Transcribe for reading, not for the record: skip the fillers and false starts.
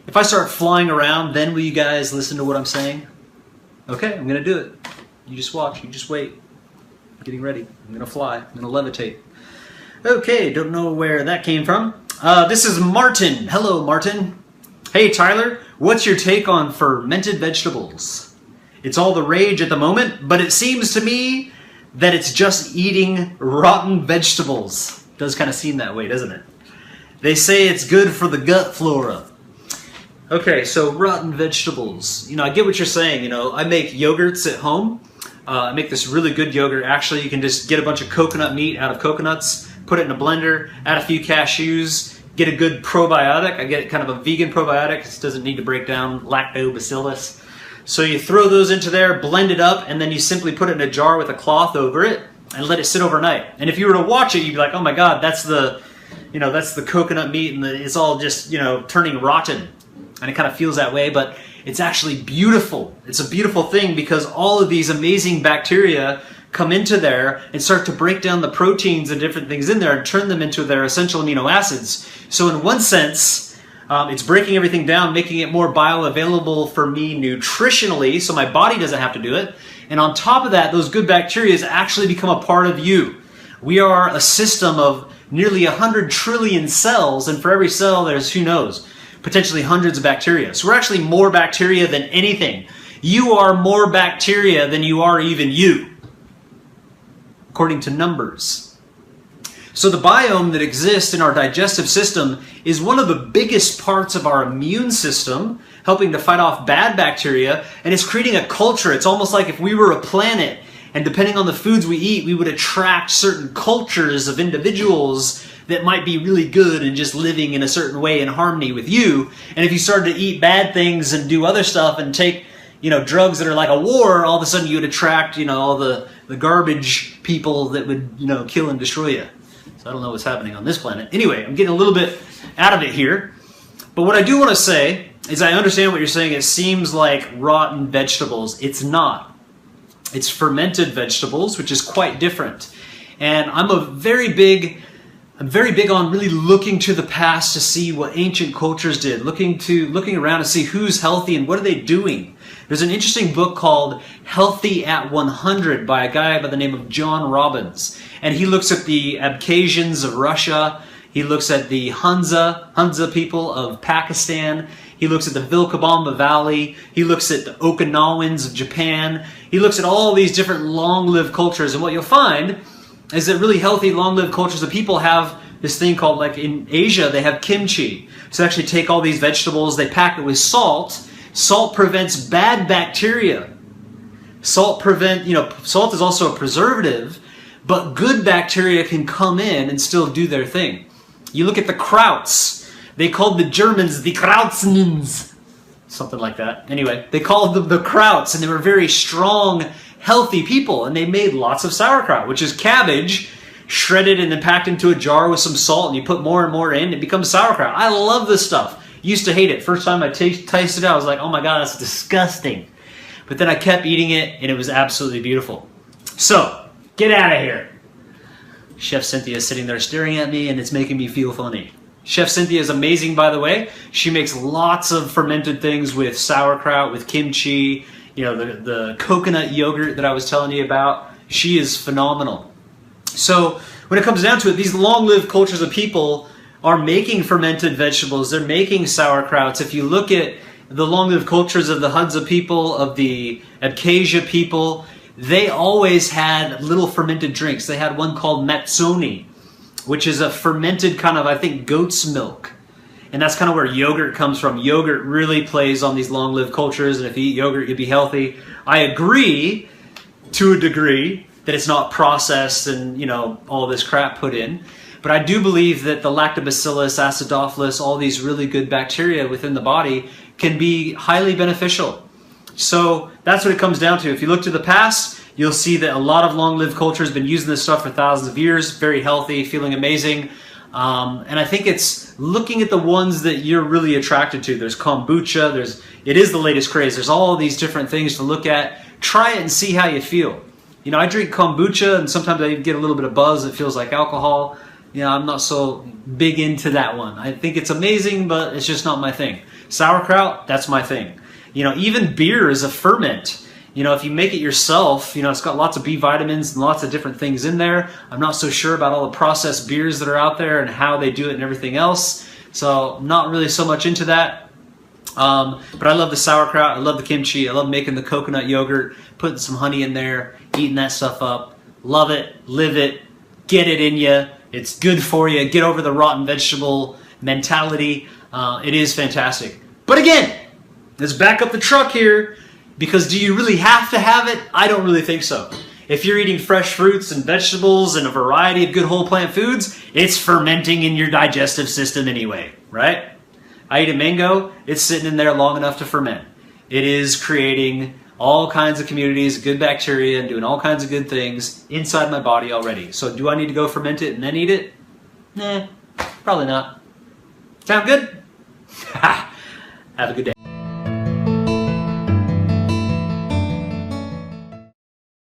If I start flying around, then will you guys listen to what I'm saying? Okay, I'm going to do it. You just watch. You just wait. I'm getting ready. I'm going to fly. I'm going to levitate. Okay, don't know where that came from. This is Martin. Hello, Martin. Hey, Tyler. What's your take on fermented vegetables? It's all the rage at the moment, but it seems to me that it's just eating rotten vegetables. Does kind of seem that way, doesn't it? They say it's good for the gut flora. Okay, so rotten vegetables. I get what you're saying. I make yogurts at home. I make this really good yogurt. Actually, you can just get a bunch of coconut meat out of coconuts, put it in a blender, add a few cashews, get a good probiotic. I get kind of a vegan probiotic. It doesn't need to break down lactobacillus. So you throw those into there, blend it up, and then you simply put it in a jar with a cloth over it and let it sit overnight. And if you were to watch it, you'd be like, oh my God, that's the coconut meat and it's all just, turning rotten. And it kind of feels that way, but it's actually beautiful. It's a beautiful thing because all of these amazing bacteria come into there and start to break down the proteins and different things in there and turn them into their essential amino acids. So in one sense, it's breaking everything down, making it more bioavailable for me nutritionally, so my body doesn't have to do it. And on top of that, those good bacteria actually become a part of you. We are a system of nearly 100 trillion cells, and for every cell there's, who knows, potentially hundreds of bacteria. So we're actually more bacteria than anything. You are more bacteria than you are even you, according to numbers. So the biome that exists in our digestive system is one of the biggest parts of our immune system, helping to fight off bad bacteria, and it's creating a culture. It's almost like if we were a planet, and depending on the foods we eat, we would attract certain cultures of individuals that might be really good and just living in a certain way in harmony with you. And if you started to eat bad things and do other stuff and take, drugs that are like a war, all of a sudden you would attract, all the garbage people that would, kill and destroy you. So I don't know what's happening on this planet. Anyway, I'm getting a little bit out of it here. But what I do want to say is I understand what you're saying. It seems like rotten vegetables. It's not. It's fermented vegetables, which is quite different. And I'm very big on really looking to the past to see what ancient cultures did, looking around to see who's healthy and what are they doing. There's an interesting book called Healthy at 100 by a guy by the name of John Robbins. And he looks at the Abkhazians of Russia. He looks at the Hunza people of Pakistan. He looks at the Vilcabamba Valley. He looks at the Okinawans of Japan. He looks at all these different long-lived cultures. And what you'll find is that really healthy, long-lived cultures of people have this thing called, like in Asia, they have kimchi. So they actually take all these vegetables, they pack it with salt. Salt prevents bad bacteria. Salt is also a preservative, but good bacteria can come in and still do their thing. You look at the Krauts. They called the Germans the Krautsnins. Something like that. Anyway, they called them the Krauts, and they were very strong, healthy people, and they made lots of sauerkraut, which is cabbage shredded and then packed into a jar with some salt, and you put more and more in, it becomes sauerkraut. I love this stuff. Used to hate it. First time I tasted it, I was like, oh my God, that's disgusting. But then I kept eating it, and it was absolutely beautiful. So, get out of here. Chef Cynthia is sitting there staring at me, and it's making me feel funny. Chef Cynthia is amazing, by the way. She makes lots of fermented things with sauerkraut, with kimchi, the coconut yogurt that I was telling you about. She is phenomenal. So when it comes down to it, these long-lived cultures of people are making fermented vegetables. They're making sauerkrauts. If you look at the long-lived cultures of the Hunza people, of the Abkhazia people, they always had little fermented drinks. They had one called matsoni, which is a fermented kind of, I think, goat's milk. And that's kind of where yogurt comes from. Yogurt really plays on these long-lived cultures, and if you eat yogurt, you'll be healthy. I agree, to a degree, that it's not processed and, all this crap put in. But I do believe that the lactobacillus, acidophilus, all these really good bacteria within the body can be highly beneficial. So that's what it comes down to. If you look to the past, you'll see that a lot of long-lived cultures have been using this stuff for thousands of years, very healthy, feeling amazing. And I think it's looking at the ones that you're really attracted to. There's kombucha, it is the latest craze. There's all these different things to look at. Try it and see how you feel. I drink kombucha and sometimes I get a little bit of buzz. It feels like alcohol. I'm not so big into that one. I think it's amazing, but it's just not my thing. Sauerkraut, that's my thing. Even beer is a ferment. If you make it yourself, it's got lots of B vitamins and lots of different things in there. I'm not so sure about all the processed beers that are out there and how they do it and everything else. So I'm not really so much into that. But I love the sauerkraut. I love the kimchi. I love making the coconut yogurt, putting some honey in there, eating that stuff up. Love it, live it, get it in you. It's good for you. Get over the rotten vegetable mentality. It is fantastic. But again, let's back up the truck here. Because do you really have to have it? I don't really think so. If you're eating fresh fruits and vegetables and a variety of good whole plant foods, it's fermenting in your digestive system anyway, right? I eat a mango, it's sitting in there long enough to ferment. It is creating all kinds of communities, good bacteria, and doing all kinds of good things inside my body already. So do I need to go ferment it and then eat it? Nah, probably not. Sound good? Have a good day.